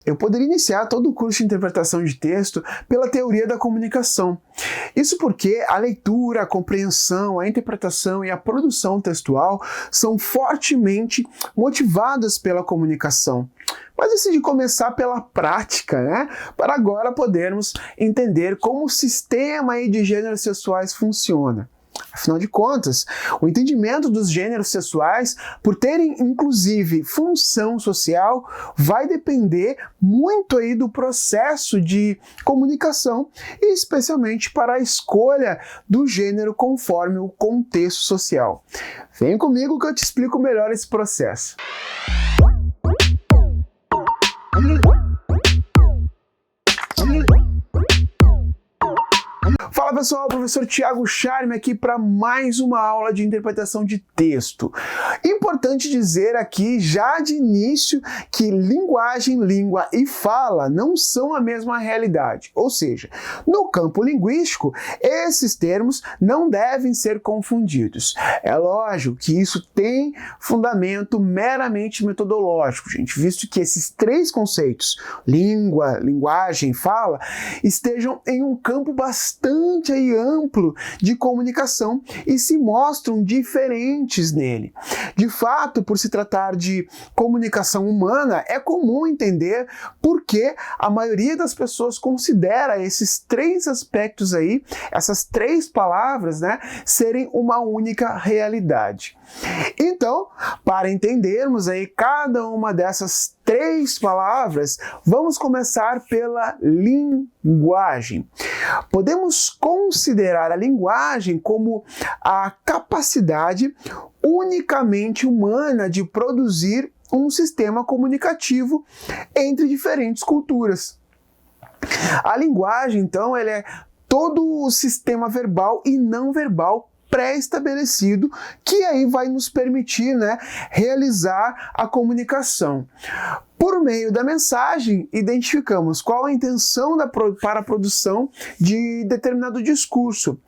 Eu poderia iniciar todo o curso de interpretação de texto pela teoria da comunicação. Isso porque a leitura, a compreensão, a interpretação e a produção textual são fortemente motivadas pela comunicação. Mas decidi começar pela prática, né? Para agora podermos entender como o sistema aí de gêneros sexuais funciona. Afinal de contas, o entendimento dos gêneros sexuais, por terem inclusive função social, vai depender muito aí do processo de comunicação e especialmente para a escolha do gênero conforme o contexto social. Vem comigo que eu te explico melhor esse processo. Fala pessoal, professor Thiago Charme aqui para mais uma aula de interpretação de texto. Importante dizer aqui já de início que linguagem, língua e fala não são a mesma realidade. Ou seja, no campo linguístico, esses termos não devem ser confundidos. É lógico que isso tem fundamento meramente metodológico, gente, visto que esses três conceitos, língua, linguagem e fala, estejam em um campo bastante aí amplo de comunicação e se mostram diferentes nele. De fato, por se tratar de comunicação humana, é comum entender por que a maioria das pessoas considera esses três aspectos aí, essas três palavras, né, serem uma única realidade. Então, para entendermos aí cada uma dessas três palavras, vamos começar pela linguagem. Podemos considerar a linguagem como a capacidade unicamente humana de produzir um sistema comunicativo entre diferentes culturas. A linguagem, então, ela é todo o sistema verbal e não verbal pré-estabelecido que aí vai nos permitir, né, realizar a comunicação. Por meio da mensagem, identificamos qual a intenção para a produção de determinado discurso.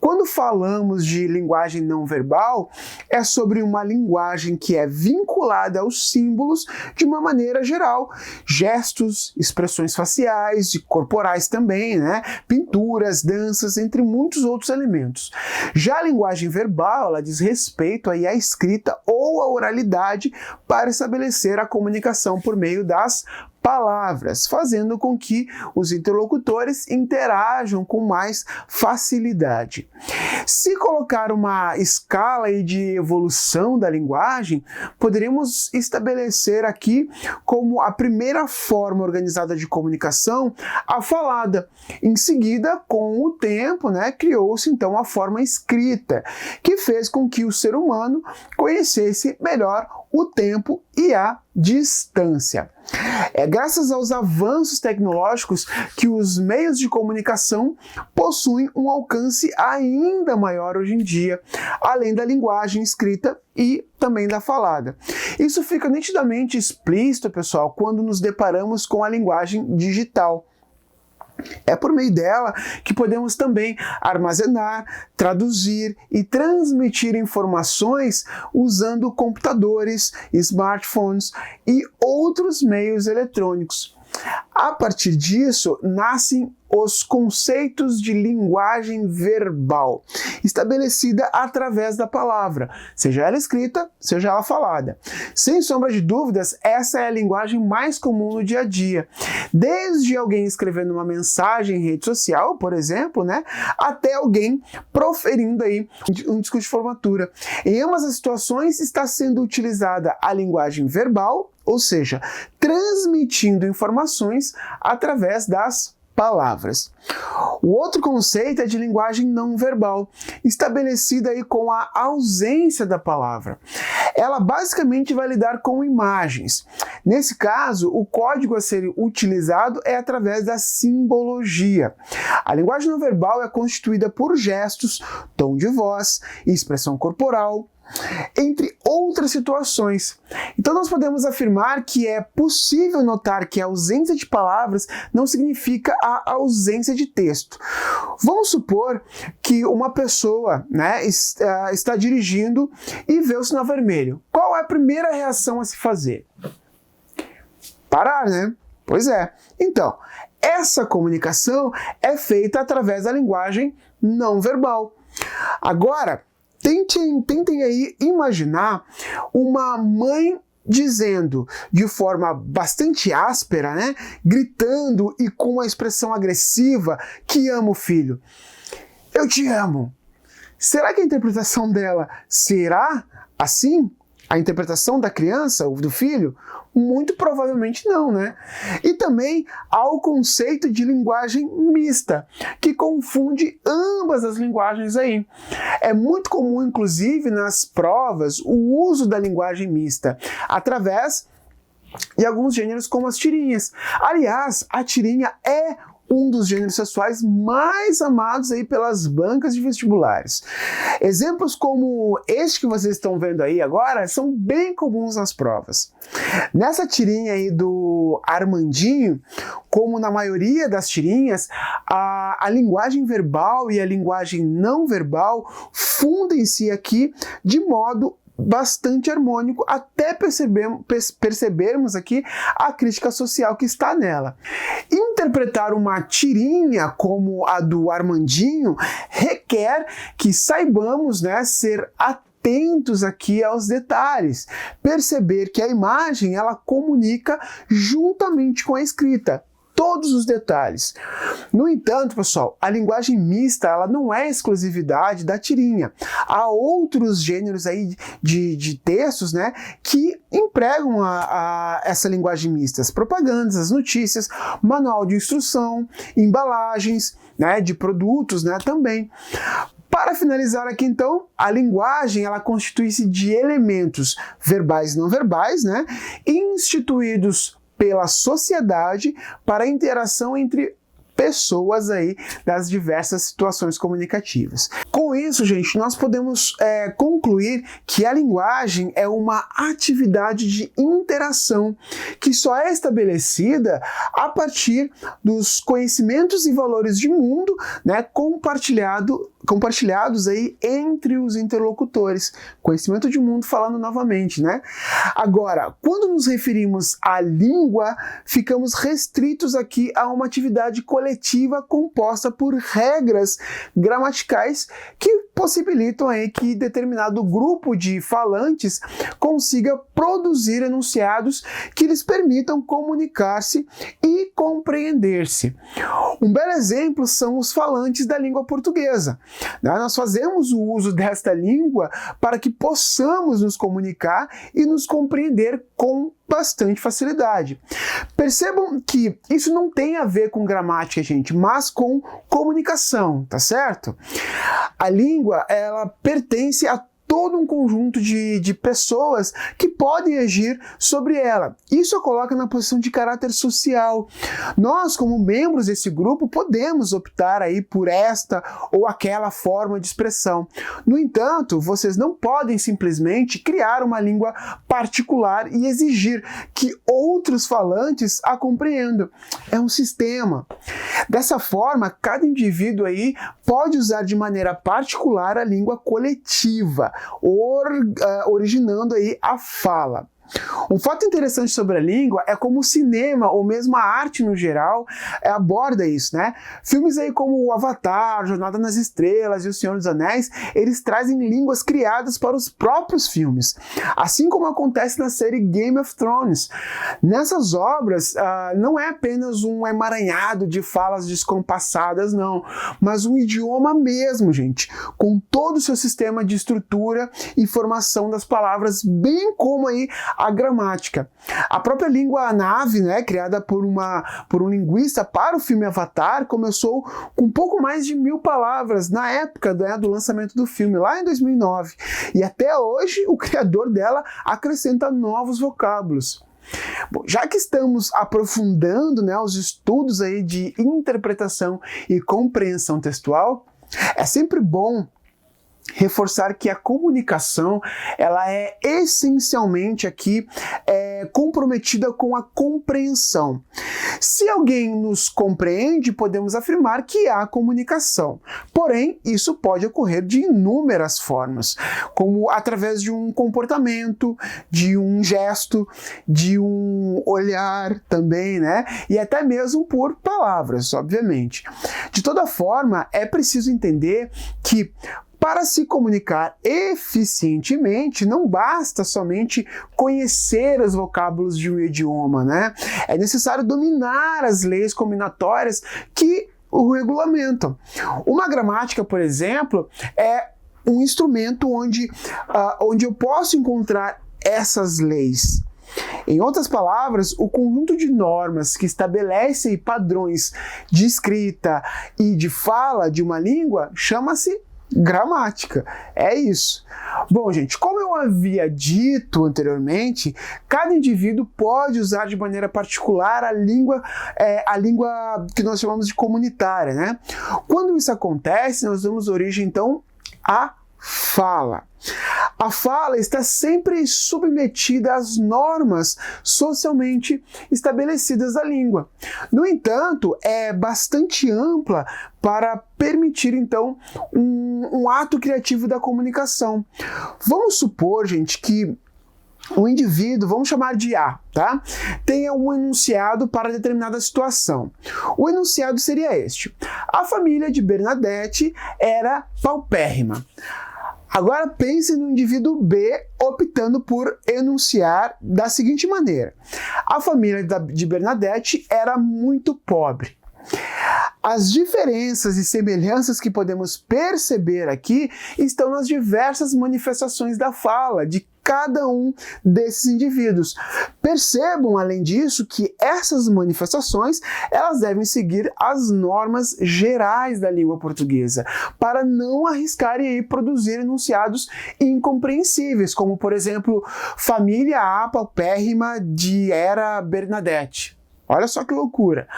Quando falamos de linguagem não verbal, é sobre uma linguagem que é vinculada aos símbolos de uma maneira geral. Gestos, expressões faciais e corporais também, né? Pinturas, danças, entre muitos outros elementos. Já a linguagem verbal, ela diz respeito aí à escrita ou à oralidade para estabelecer a comunicação por meio das palavras, fazendo com que os interlocutores interajam com mais facilidade. Se colocar uma escala aí de evolução da linguagem, poderíamos estabelecer aqui como a primeira forma organizada de comunicação a falada. Em seguida, com o tempo, né, criou-se então a forma escrita, que fez com que o ser humano conhecesse melhor o tempo e a distância. É graças aos avanços tecnológicos que os meios de comunicação possuem um alcance ainda maior hoje em dia, além da linguagem escrita e também da falada. Isso fica nitidamente explícito, pessoal, quando nos deparamos com a linguagem digital. É por meio dela que podemos também armazenar, traduzir e transmitir informações usando computadores, smartphones e outros meios eletrônicos. A partir disso, nascem os conceitos de linguagem verbal, estabelecida através da palavra, seja ela escrita, seja ela falada. Sem sombra de dúvidas, essa é a linguagem mais comum no dia a dia. Desde alguém escrevendo uma mensagem em rede social, por exemplo, né, até alguém proferindo aí um discurso de formatura. Em ambas as situações está sendo utilizada a linguagem verbal, ou seja, transmitindo informações através das palavras. O outro conceito é de linguagem não verbal, estabelecida aí com a ausência da palavra. Ela basicamente vai lidar com imagens. Nesse caso, o código a ser utilizado é através da simbologia. A linguagem não verbal é constituída por gestos, tom de voz, expressão corporal, entre outras situações. Então nós podemos afirmar que é possível notar que a ausência de palavras não significa a ausência de texto. Vamos supor que uma pessoa, né, está dirigindo e vê o sinal vermelho. Qual é a primeira reação a se fazer? Parar, né? Pois é. Então, essa comunicação é feita através da linguagem não verbal. Agora, tentem aí imaginar uma mãe dizendo de forma bastante áspera, né, gritando e com uma expressão agressiva que ama o filho. Eu te amo. Será que a interpretação dela será assim? A interpretação da criança ou do filho? Muito provavelmente não, né? E também há o conceito de linguagem mista, que confunde ambas as linguagens aí. É muito comum, inclusive, nas provas, o uso da linguagem mista, através de alguns gêneros como as tirinhas. Aliás, a tirinha é um dos gêneros sexuais mais amados aí pelas bancas de vestibulares. Exemplos como este que vocês estão vendo aí agora são bem comuns nas provas. Nessa tirinha aí do Armandinho, como na maioria das tirinhas, a linguagem verbal e a linguagem não verbal fundem-se aqui de modo bastante harmônico, até percebermos aqui a crítica social que está nela. Interpretar uma tirinha como a do Armandinho requer que saibamos, né, ser atentos aqui aos detalhes, perceber que a imagem ela comunica juntamente com a escrita. Todos os detalhes. No entanto, pessoal, a linguagem mista ela não é exclusividade da tirinha. Há outros gêneros aí de textos, né, que empregam essa linguagem mista. As propagandas, as notícias, manual de instrução, embalagens, né, de produtos, né, também. Para finalizar aqui, então, a linguagem ela constitui-se de elementos verbais e não verbais, né, instituídos pela sociedade para a interação entre pessoas aí das diversas situações comunicativas. Com isso, gente, nós podemos concluir que a linguagem é uma atividade de interação que só é estabelecida a partir dos conhecimentos e valores de mundo, né, compartilhados aí entre os interlocutores. Conhecimento de mundo falando novamente, né? Agora, quando nos referimos à língua, ficamos restritos aqui a uma atividade coletiva composta por regras gramaticais que possibilitam aí que determinado grupo de falantes consiga produzir enunciados que lhes permitam comunicar-se e compreender-se. Um belo exemplo são os falantes da língua portuguesa. Nós fazemos o uso desta língua para que possamos nos comunicar e nos compreender com bastante facilidade. Percebam que isso não tem a ver com gramática, gente, mas com comunicação, tá certo? A língua, ela pertence a todo um conjunto de pessoas que podem agir sobre ela. Isso a coloca na posição de caráter social. Nós, como membros desse grupo, podemos optar aí por esta ou aquela forma de expressão. No entanto, vocês não podem simplesmente criar uma língua particular e exigir que outros falantes a compreendam. É um sistema. Dessa forma, cada indivíduo aí pode usar de maneira particular a língua coletiva, originando aí a fala. Um fato interessante sobre a língua é como o cinema, ou mesmo a arte no geral, aborda isso, né? Filmes aí como o Avatar, Jornada nas Estrelas e O Senhor dos Anéis, eles trazem línguas criadas para os próprios filmes, assim como acontece na série Game of Thrones. Nessas obras, não é apenas um emaranhado de falas descompassadas, não, mas um idioma mesmo, gente, com todo o seu sistema de estrutura e formação das palavras, bem como aí a gramática. A própria língua nave, né, criada por um linguista para o filme Avatar, começou com pouco mais de 1000 palavras na época do lançamento do filme, lá em 2009. E até hoje, o criador dela acrescenta novos vocábulos. Bom, já que estamos aprofundando, né, os estudos aí de interpretação e compreensão textual, é sempre bom reforçar que a comunicação ela é essencialmente aqui comprometida com a compreensão. Se alguém nos compreende, podemos afirmar que há comunicação. Porém, isso pode ocorrer de inúmeras formas, como através de um comportamento, de um gesto, de um olhar também, né? E até mesmo por palavras, obviamente. De toda forma, é preciso entender que para se comunicar eficientemente, não basta somente conhecer os vocábulos de um idioma, né? É necessário dominar as leis combinatórias que o regulamentam. Uma gramática, por exemplo, é um instrumento onde eu posso encontrar essas leis. Em outras palavras, o conjunto de normas que estabelecem padrões de escrita e de fala de uma língua chama-se gramática. É isso. Bom, gente, como eu havia dito anteriormente, cada indivíduo pode usar de maneira particular a língua que nós chamamos de comunitária, né? Quando isso acontece, nós damos origem, então, à fala. A fala está sempre submetida às normas socialmente estabelecidas da língua. No entanto, é bastante ampla para permitir, então, um ato criativo da comunicação. Vamos supor, gente, que um indivíduo, vamos chamar de A, tá? Tenha um enunciado para determinada situação. O enunciado seria este: a família de Bernadette era paupérrima. Agora pense no indivíduo B optando por enunciar da seguinte maneira: a família de Bernadette era muito pobre. As diferenças e semelhanças que podemos perceber aqui estão nas diversas manifestações da fala de cada um desses indivíduos. Percebam, além disso, que essas manifestações elas devem seguir as normas gerais da língua portuguesa, para não arriscarem produzir enunciados incompreensíveis, como, por exemplo, família A paupérrima de era Bernadette. Olha só que loucura.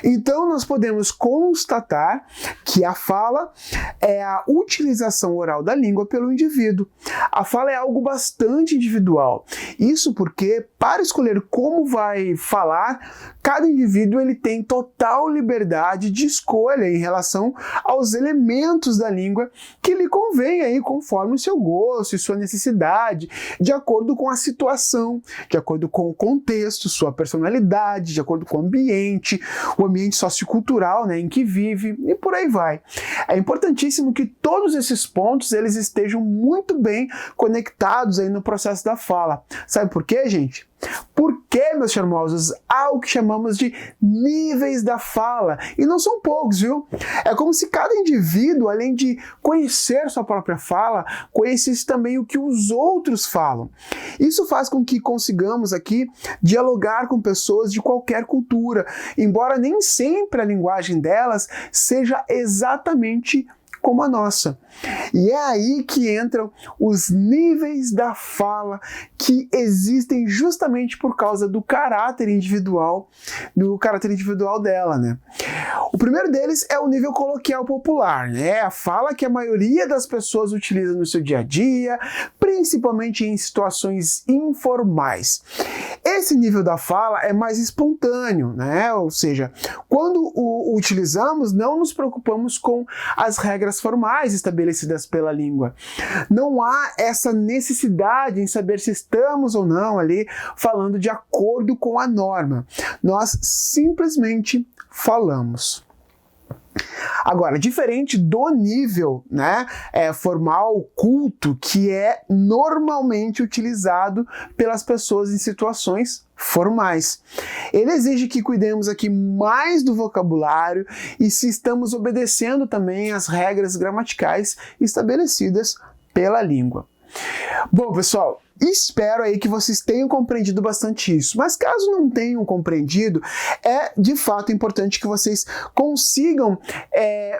Então, nós podemos constatar que a fala é a utilização oral da língua pelo indivíduo. A fala é algo bastante individual. Isso porque, para escolher como vai falar, cada indivíduo ele tem total liberdade de escolha em relação aos elementos da língua que lhe convém aí, conforme o seu gosto e sua necessidade, de acordo com a situação, de acordo com o contexto, sua personalidade, de acordo com o ambiente sociocultural, né, em que vive, e por aí vai. É importantíssimo que todos esses pontos eles estejam muito bem conectados aí no processo da fala. Sabe por quê, gente? Porque, meus charmosos, há o que chamamos de níveis da fala, e não são poucos, viu? É como se cada indivíduo, além de conhecer sua própria fala, conhecesse também o que os outros falam. Isso faz com que consigamos aqui dialogar com pessoas de qualquer cultura, embora nem sempre a linguagem delas seja exatamente como a nossa. E é aí que entram os níveis da fala que existem justamente por causa do caráter individual dela, né? O primeiro deles é o nível coloquial popular, né? A fala que a maioria das pessoas utiliza no seu dia a dia, principalmente em situações informais. Esse nível da fala é mais espontâneo, né? Ou seja, quando o utilizamos, não nos preocupamos com as regras formais estabelecidas pela língua. Não há essa necessidade em saber se estamos ou não ali falando de acordo com a norma. Nós simplesmente falamos. Agora, diferente do nível, né, formal, culto, que é normalmente utilizado pelas pessoas em situações formais. Ele exige que cuidemos aqui mais do vocabulário e se estamos obedecendo também às regras gramaticais estabelecidas pela língua. Bom, pessoal, Espero aí que vocês tenham compreendido bastante isso. Mas caso não tenham compreendido, é de fato importante que vocês consigam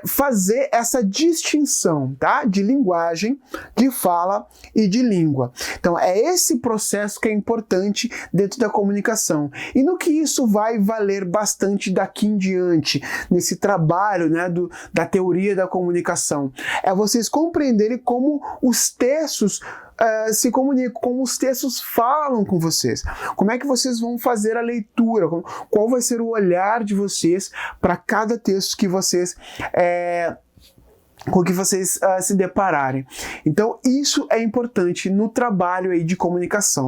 fazer essa distinção, tá? De linguagem, de fala e de língua. Então é esse processo que é importante dentro da comunicação. E no que isso vai valer bastante daqui em diante, nesse trabalho, né, da teoria da comunicação, é vocês compreenderem como os textos se comunicam, como os textos falam com vocês, como é que vocês vão fazer a leitura, qual vai ser o olhar de vocês para cada texto que vocês com que vocês se depararem. Então isso é importante no trabalho aí de comunicação.